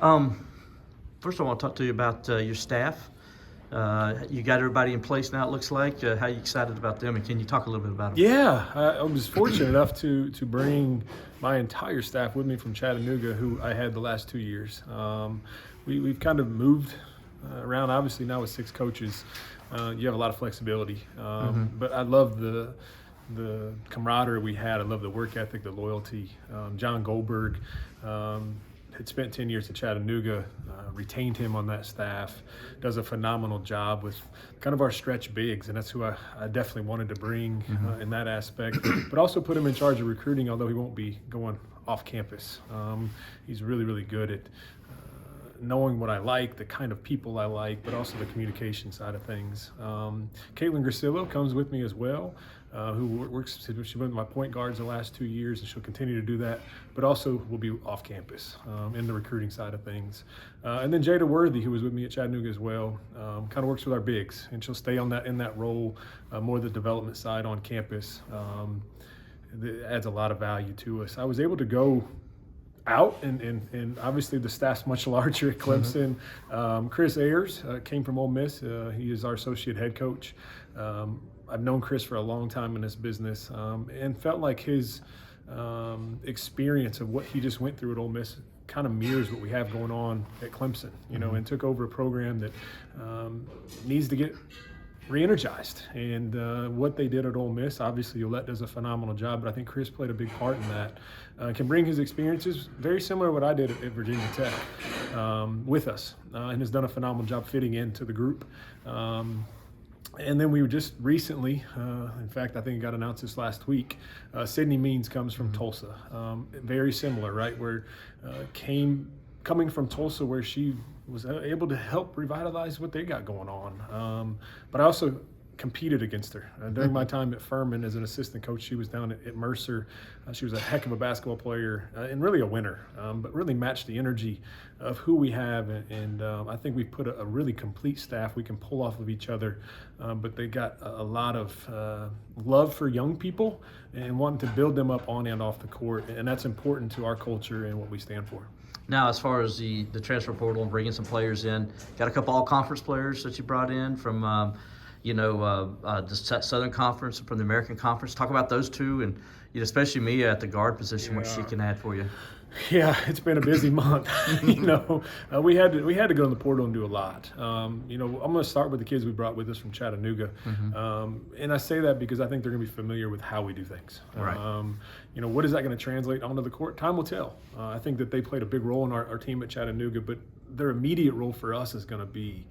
Um, First, I want to talk to you about your staff. You got everybody in place now, it looks like. How are you excited about them, and can you talk a little bit about them? Yeah, I was fortunate enough to bring my entire staff with me from Chattanooga, who I had the last 2 years. We've kind of moved around. Obviously, now with 6 coaches, you have a lot of flexibility. But I love the camaraderie we had. I love the work ethic, the loyalty. John Goldberg had spent 10 years at Chattanooga, retained him on that staff, does a phenomenal job with kind of our stretch bigs, and that's who I definitely wanted to bring in that aspect, but also put him in charge of recruiting, although he won't be going off campus. He's really, really good at knowing what I like, the kind of people I like, but also the communication side of things. Caitlin Grasillo comes with me as well, who works, she's been my point guards the last 2 years, and she'll continue to do that, but also will be off campus in the recruiting side of things. And then Jada Worthy, who was with me at Chattanooga as well, kind of works with our bigs, and she'll stay on in that role, more the development side on campus. That adds a lot of value to us. I was able to go out, and obviously the staff's much larger at Clemson. Chris Ayers came from Ole Miss. He is our associate head coach. I've known Chris for a long time in this business, and felt like his experience of what he just went through at Ole Miss kind of mirrors what we have going on at Clemson, and took over a program that needs to get re-energized. And what they did at Ole Miss, obviously Yolette does a phenomenal job, but I think Chris played a big part in that. Can bring his experiences, very similar to what I did at Virginia Tech, with us, and has done a phenomenal job fitting into the group. And then we were just recently, in fact, I think it got announced this last week, Sydney Means comes from Tulsa. Very similar, right? Where coming from Tulsa, where she was able to help revitalize what they got going on. But I also competed against her. During my time at Furman as an assistant coach, she was down at Mercer. She was a heck of a basketball player and really a winner, but really matched the energy of who we have. And I think we've put a really complete staff. We can pull off of each other, but they got a lot of love for young people and wanting to build them up on and off the court. And that's important to our culture and what we stand for. Now, as far as the transfer portal and bringing some players in, got a couple all-conference players that you brought in from the Southern Conference and from the American Conference. Talk about those two, and especially Mia at the guard position, what she can add for you. Yeah, it's been a busy month. We had to go in the portal and do a lot. I'm going to start with the kids we brought with us from Chattanooga, and I say that because I think they're going to be familiar with how we do things. Right. What is that going to translate onto the court? Time will tell. I think that they played a big role in our team at Chattanooga, but their immediate role for us is going to be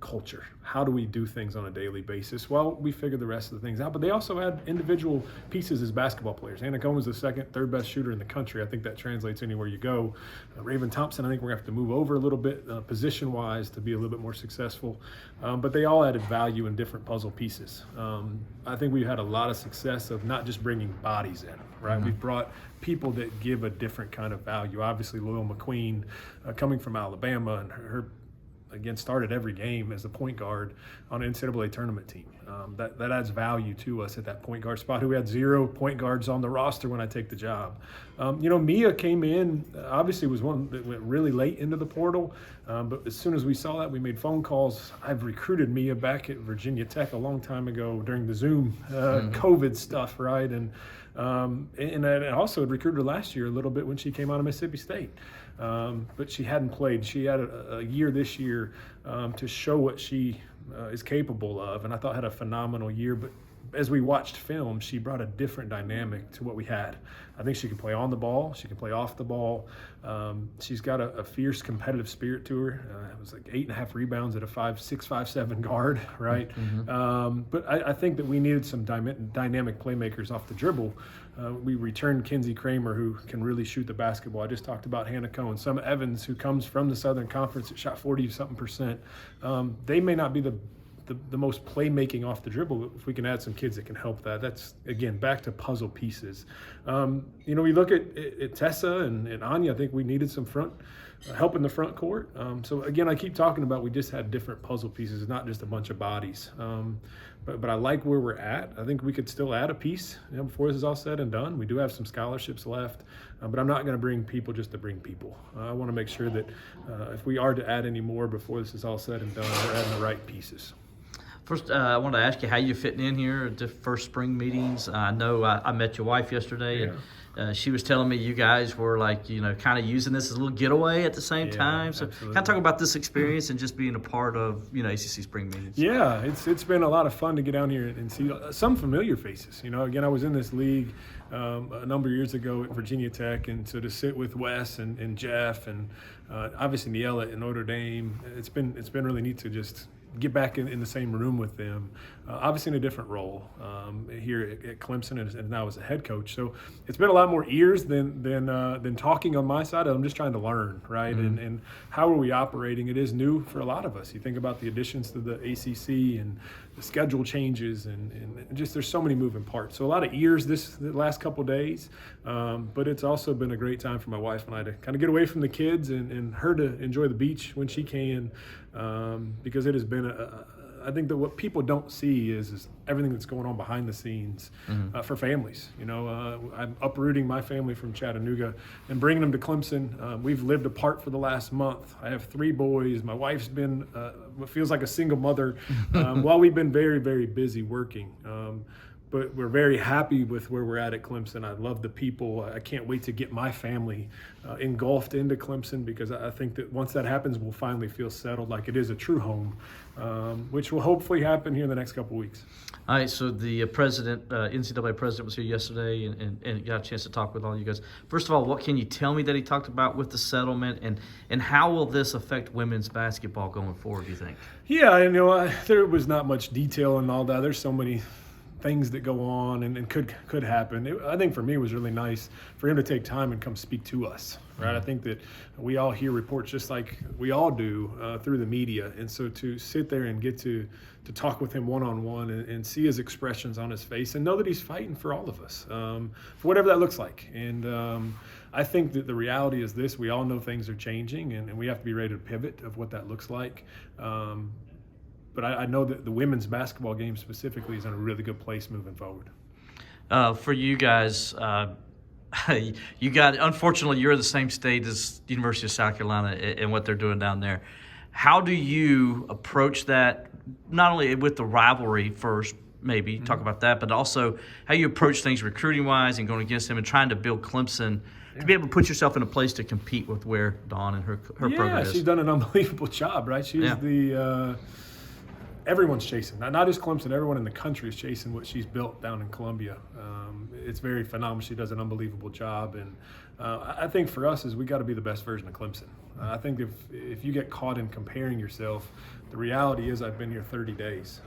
culture. How do we do things on a daily basis? Well, we figured the rest of the things out, but they also had individual pieces as basketball players. Anna Cohen's the third best shooter in the country. I think that translates anywhere you go. Raven Thompson, I think we're going to have to move over a little bit position-wise to be a little bit more successful. But they all added value in different puzzle pieces. I think we've had a lot of success of not just bringing bodies in, right? We've brought people that give a different kind of value. Obviously, Loyal McQueen coming from Alabama, and her again, started every game as a point guard on an NCAA tournament team. That adds value to us at that point guard spot. We had 0 point guards on the roster when I take the job. Mia came in, obviously was one that went really late into the portal, but as soon as we saw that, we made phone calls. I've recruited Mia back at Virginia Tech a long time ago during the Zoom COVID stuff, right? And I also had recruited her last year a little bit when she came out of Mississippi State. But she hadn't played. She had a year this year to show what she is capable of, and I thought had a phenomenal year. But as we watched film, she brought a different dynamic to what we had. I think she can play on the ball. She can play off the ball. She's got a fierce competitive spirit to her. It was like 8.5 rebounds at a 6'5'7" guard, right? But I think that we needed some dynamic playmakers off the dribble. We returned Kinsey Kramer, who can really shoot the basketball. I just talked about Hannah Cohen. Some Evans, who comes from the Southern Conference, that shot 40-something%. They may not be the most playmaking off the dribble, but if we can add some kids that can help that's, again, back to puzzle pieces. We look at Tessa and Anya. I think we needed some help in the front court. So, again, I keep talking about we just had different puzzle pieces, not just a bunch of bodies. But I like where we're at. I think we could still add a piece before this is all said and done. We do have some scholarships left. but I'm not going to bring people just to bring people. I want to make sure that if we are to add any more before this is all said and done, we're adding the right pieces. First, I wanted to ask you how you fitting in here at the first spring meetings. I know I met your wife yesterday, and she was telling me you guys were like, kind of using this as a little getaway at the same time. So absolutely. kind of talk about this experience and just being a part of, ACC spring meetings. Yeah, it's been a lot of fun to get down here and see some familiar faces. Again, I was in this league a number of years ago at Virginia Tech, and so to sit with Wes and Jeff and obviously Niella at Notre Dame, it's been really neat to just get back in the same room with them, obviously in a different role here at Clemson and now as a head coach. So it's been a lot more ears than talking on my side. I'm just trying to learn, right? Mm-hmm. And how are we operating? It is new for a lot of us. You think about the additions to the ACC and the schedule changes and just there's so many moving parts. So a lot of ears the last couple of days, but it's also been a great time for my wife and I to kind of get away from the kids and her to enjoy the beach when she can, because it has been I think that what people don't see is everything that's going on behind the scenes for families. I'm uprooting my family from Chattanooga and bringing them to Clemson. We've lived apart for the last month. I have 3 boys. My wife's been what feels like a single mother while we've been very, very busy working. But we're very happy with where we're at Clemson. I love the people. I can't wait to get my family engulfed into Clemson, because I think that once that happens, we'll finally feel settled like it is a true home, which will hopefully happen here in the next couple of weeks. All right, so the president, NCAA president, was here yesterday and got a chance to talk with all you guys. First of all, what can you tell me that he talked about with the settlement, and how will this affect women's basketball going forward, do you think? Yeah, there was not much detail and all that. There's so many things that go on and could happen. I think for me it was really nice for him to take time and come speak to us, right? Mm-hmm. I think that we all hear reports just like we all do through the media, and so to sit there and get to talk with him one-on-one and see his expressions on his face and know that he's fighting for all of us, for whatever that looks like. And I think that the reality is this: we all know things are changing, and we have to be ready to pivot of what that looks like. But I know that the women's basketball game specifically is in a really good place moving forward. For you guys, unfortunately, you're in the same state as University of South Carolina and what they're doing down there. How do you approach that, not only with the rivalry first, maybe talk about that, but also how you approach things recruiting-wise and going against them and trying to build Clemson to be able to put yourself in a place to compete with where Dawn and her program is? Yeah, she's done an unbelievable job, right? She's the everyone's chasing, not just Clemson, everyone in the country is chasing what she's built down in Columbia. It's very phenomenal. She does an unbelievable job. And I think for us is we got to be the best version of Clemson. I think if you get caught in comparing yourself, the reality is I've been here 30 days.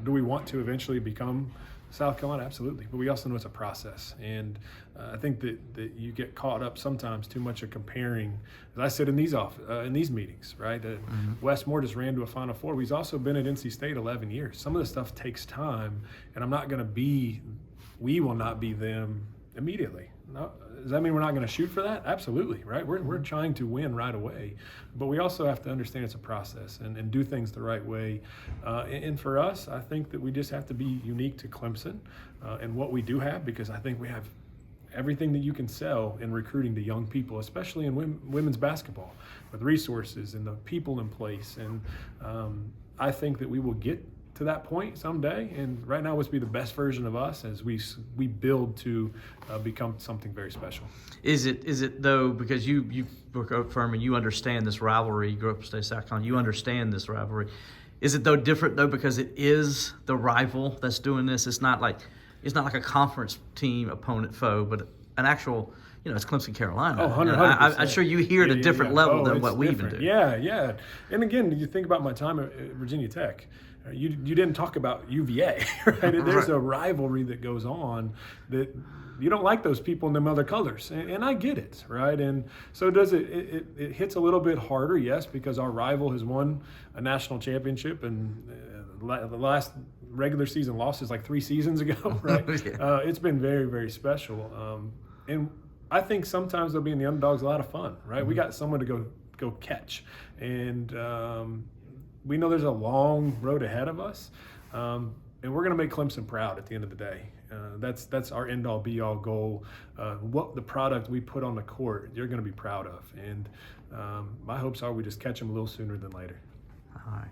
Do we want to eventually become South Carolina? Absolutely. But we also know it's a process. And I think that you get caught up sometimes too much of comparing. As I said in these meetings, right? Wes Moore just ran to a Final Four. He's also been at NC State 11 years. Some of the stuff takes time, and we will not be them immediately. No, does that mean we're not going to shoot for that? Absolutely, right? We're trying to win right away. But we also have to understand it's a process and do things the right way. And for us, I think that we just have to be unique to Clemson and what we do have, because I think we have everything that you can sell in recruiting to young people, especially in women's basketball, with resources and the people in place. And I think that we will get to that point someday, and right now let's be the best version of us as we build to become something very special. Is it though, because you work at Furman, you understand this rivalry, you grew up in the state of South Carolina, you understand this rivalry. Is it though different though because it is the rival that's doing this? It's not like a conference team opponent foe, but an actual, it's Clemson, Carolina. Oh, 100%. I'm sure you hear at a different level than what we even do. Yeah. And again, you think about my time at Virginia Tech. You didn't talk about UVA, right? There's a rivalry that goes on that you don't like those people in them other colors, and I get it, right? And so does it hits a little bit harder, yes, because our rival has won a national championship, and the last regular season loss is like 3 seasons ago, right? Yeah. It's been very, very special, and I think sometimes they'll be in the underdogs a lot of fun, right? Mm-hmm. We got someone to go catch, and we know there's a long road ahead of us, and we're going to make Clemson proud at the end of the day. That's our end all be all goal. What the product we put on the court, you're going to be proud of. And my hopes are we just catch them a little sooner than later. All right.